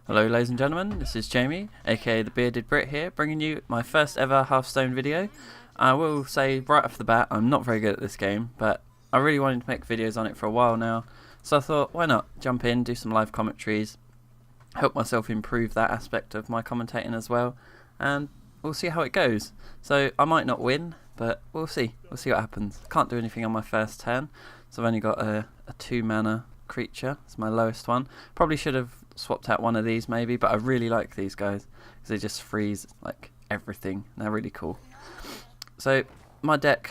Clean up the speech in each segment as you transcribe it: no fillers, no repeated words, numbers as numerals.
Hello ladies and gentlemen, this is Jamie, aka the Bearded Brit here, bringing you my first ever Hearthstone video. I will say right off the bat, I'm not very good at this game, but I really wanted to make videos on it for a while now, so I thought why not jump in, do some live commentaries, help myself improve that aspect of my commentating as well, and we'll see how it goes. So I might not win, but we'll see what happens. Can't do anything on my first turn, so I've only got a 2 mana creature. It's my lowest one. Probably should have swapped out one of these maybe, but I really like these guys because they just freeze like everything. They're really cool. So my deck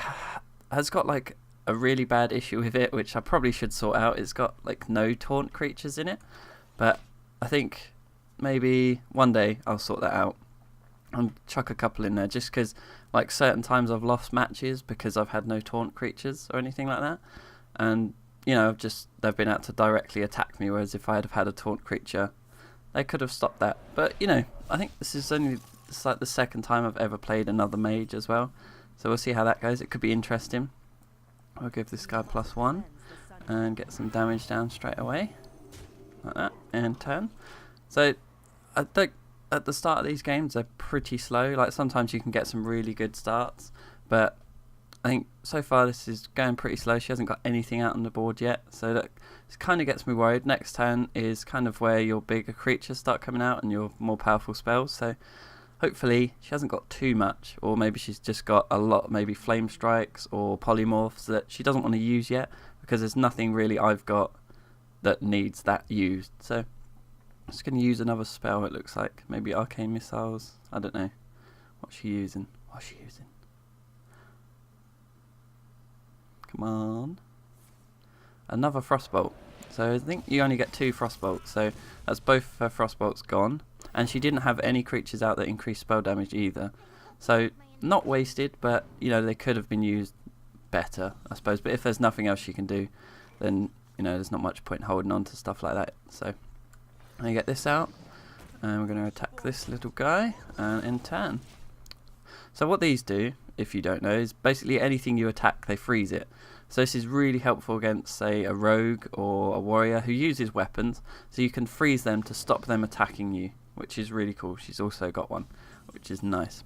has got like a really bad issue with it, which I probably should sort out. It's got like no taunt creatures in it, but I think maybe one day I'll sort that out and chuck a couple in there, just because like certain times I've lost matches because I've had no taunt creatures or anything like that, and you know, they've been out to directly attack me, whereas if I had have had a taunt creature, they could have stopped that. But you know, I think it's like the second time I've ever played another mage as well, so we'll see how that goes. It could be interesting. I'll give this guy +1 and get some damage down straight away, like that, and turn. So I think at the start of these games they're pretty slow. Like sometimes you can get some really good starts, but I think so far this is going pretty slow. She hasn't got anything out on the board yet, so that kind of gets me worried. Next turn is kind of where your bigger creatures start coming out and your more powerful spells, so hopefully she hasn't got too much, or maybe she's just got a lot, maybe flame strikes or polymorphs that she doesn't want to use yet, because there's nothing really I've got that needs that used. So I'm just going to use another spell, it looks like. Maybe arcane missiles. I don't know. What's she using? Come on. Another frostbolt. So I think you only get 2 frostbolts. So that's both her frostbolts gone. And she didn't have any creatures out that increased spell damage either. So not wasted, but you know, they could have been used better, I suppose. But if there's nothing else she can do, then you know, there's not much point holding on to stuff like that. So I'm going to get this out. And we're going to attack this little guy and in turn. So what these do, if you don't know, is basically anything you attack, they freeze it. So this is really helpful against, say, a rogue or a warrior who uses weapons, so you can freeze them to stop them attacking you, which is really cool. She's also got one, which is nice.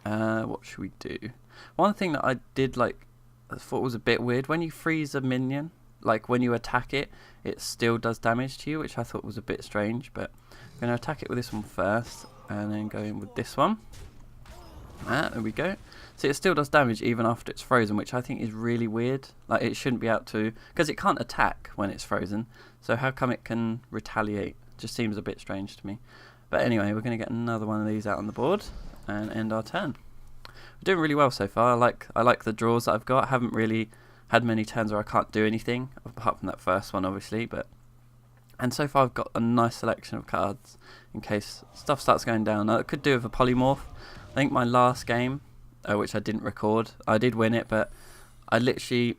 What should we do? One thing that I did like, I thought was a bit weird, when you freeze a minion, like when you attack it, it still does damage to you, which I thought was a bit strange, but I'm going to attack it with this one first, and then go in with this one. There we go. So it still does damage even after it's frozen, which I think is really weird. Like it shouldn't be out to, because it can't attack when it's frozen, so how come it can retaliate? Just seems a bit strange to me. But anyway, we're going to get another one of these out on the board and end our turn. We're doing really well so far. I like the draws that I've got. I haven't really had many turns where I can't do anything, apart from that first one obviously, and so far I've got a nice selection of cards in case stuff starts going down. Now, I could do with a polymorph. I think my last game, which I didn't record, I did win it, but I literally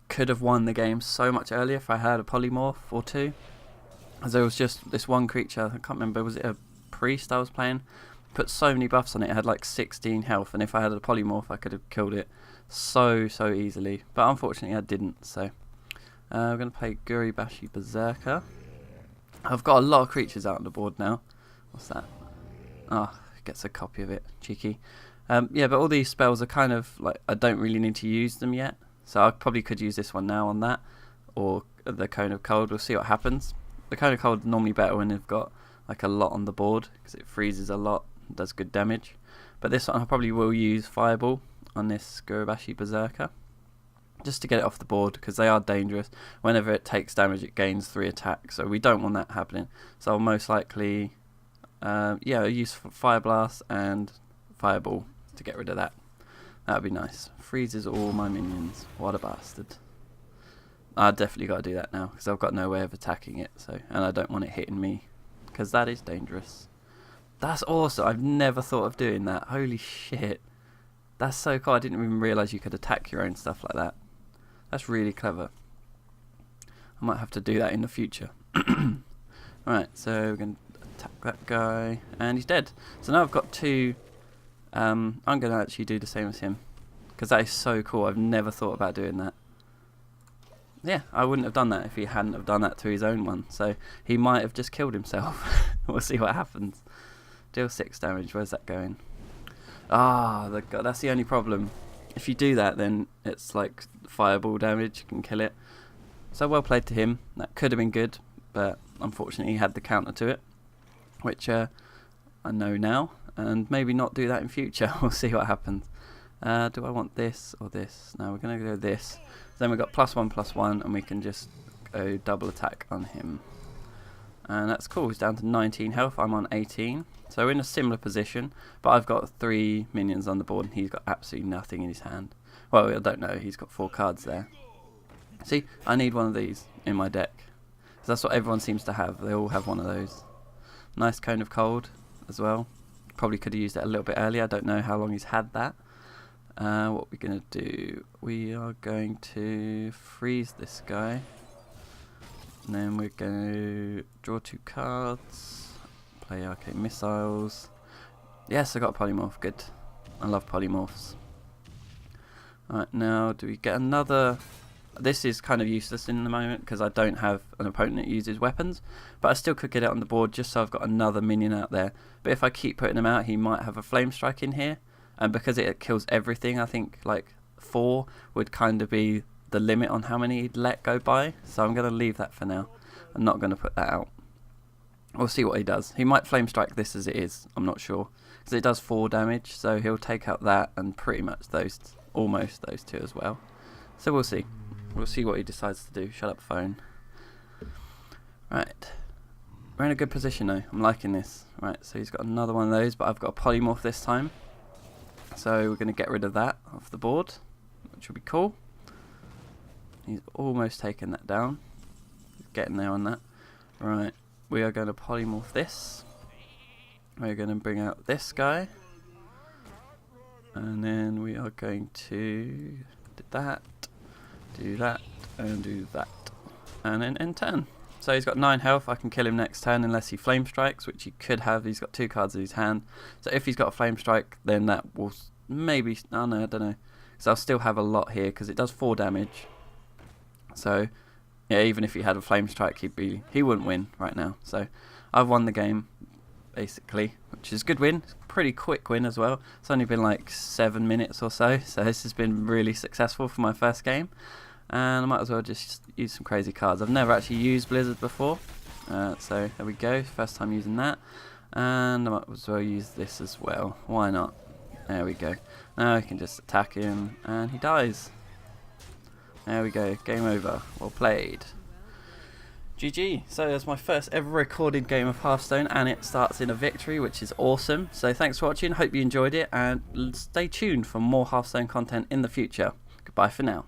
could have won the game so much earlier if I had a polymorph or 2. As there was just this one creature, I can't remember, was it a priest I was playing? Put so many buffs on it, it had like 16 health, and if I had a polymorph I could have killed it so easily. But unfortunately I didn't, so we're going to play Guribashi Berserker. I've got a lot of creatures out on the board now. What's that? Oh, gets a copy of it. Cheeky. Yeah, but all these spells are kind of like, I don't really need to use them yet. So I probably could use this one now on that. Or the Cone of Cold. We'll see what happens. The Cone of Cold is normally better when they've got like a lot on the board, because it freezes a lot and does good damage. But this one I probably will use Fireball on this Guribashi Berserker, just to get it off the board, because they are dangerous. Whenever it takes damage it gains 3 attacks, so we don't want that happening. So I'll most likely yeah, I'll use Fire Blast and Fireball to get rid of that. That would be nice. Freezes all my minions. What a bastard. I definitely got to do that now, because I've got no way of attacking it, so, and I don't want it hitting me, because that is dangerous. That's awesome. I've never thought of doing that. Holy shit. That's so cool. I didn't even realise you could attack your own stuff like that. That's really clever. I might have to do that in the future. Alright, so we're going to attack that guy, and he's dead. So now I've got 2. I'm going to actually do the same as him, because that is so cool. I've never thought about doing that. yeah, I wouldn't have done that if he hadn't have done that to his own one. So he might have just killed himself. We'll see what happens. Deal 6 damage. Where's that going? Ah, that's the only problem. If you do that, then it's like fireball damage. You can kill it. So well played to him. That could have been good, but unfortunately he had the counter to it, which I know now, and maybe not do that in future. We'll see what happens. Do I want this or this? No, we're going to go this. Then we've got +1/+1, and we can just go double attack on him. And that's cool. He's down to 19 health. I'm on 18. So we're in a similar position, but I've got 3 minions on the board, and he's got absolutely nothing in his hand. Well, I don't know. He's got 4 cards there. See, I need one of these in my deck. Because that's what everyone seems to have. They all have one of those. Nice Cone of Cold as well. Probably could have used it a little bit earlier. I don't know how long he's had that. What we're going to do, we are going to freeze this guy. And then we're going to draw 2 cards. Play Arcane Missiles. Yes, I got a Polymorph. Good. I love Polymorphs. Alright, now do we get another... This is kind of useless in the moment because I don't have an opponent that uses weapons, but I still could get it on the board just so I've got another minion out there. But if I keep putting him out, he might have a Flame Strike in here, and because it kills everything, I think like 4 would kind of be the limit on how many he'd let go by, so I'm going to leave that for now. I'm not going to put that out. We'll see what he does. He might Flame Strike this as it is, I'm not sure, because it does 4 damage, so he'll take out that and pretty much almost those 2 as well. So we'll see. We'll see what he decides to do. Shut up, phone. Right. We're in a good position though. I'm liking this. Right, so he's got another one of those, but I've got a Polymorph this time. So we're going to get rid of that off the board, which will be cool. He's almost taken that down. He's getting there on that. Right, we are going to Polymorph this. We're going to bring out this guy. And then we are going to do that, and do that. And then end turn. So he's got 9 health. I can kill him next turn unless he Flame Strikes, which he could have. He's got 2 cards in his hand. So if he's got a Flame Strike, then that will maybe... Oh no, I don't know. So I'll still have a lot here because it does 4 damage. So yeah, even if he had a Flame Strike, he wouldn't win right now. So I've won the game basically, which is a good win. It's a pretty quick win as well. It's only been like 7 minutes or so. So this has been really successful for my first game. And I might as well just use some crazy cards. I've never actually used Blizzard before, so there we go, first time using that. And I might as well use this as well, why not? There we go. Now I can just attack him and he dies. There we go, game over, well played. GG, so that's my first ever recorded game of Hearthstone, and it starts in a victory, which is awesome. So thanks for watching, hope you enjoyed it, and stay tuned for more Hearthstone content in the future. Goodbye for now.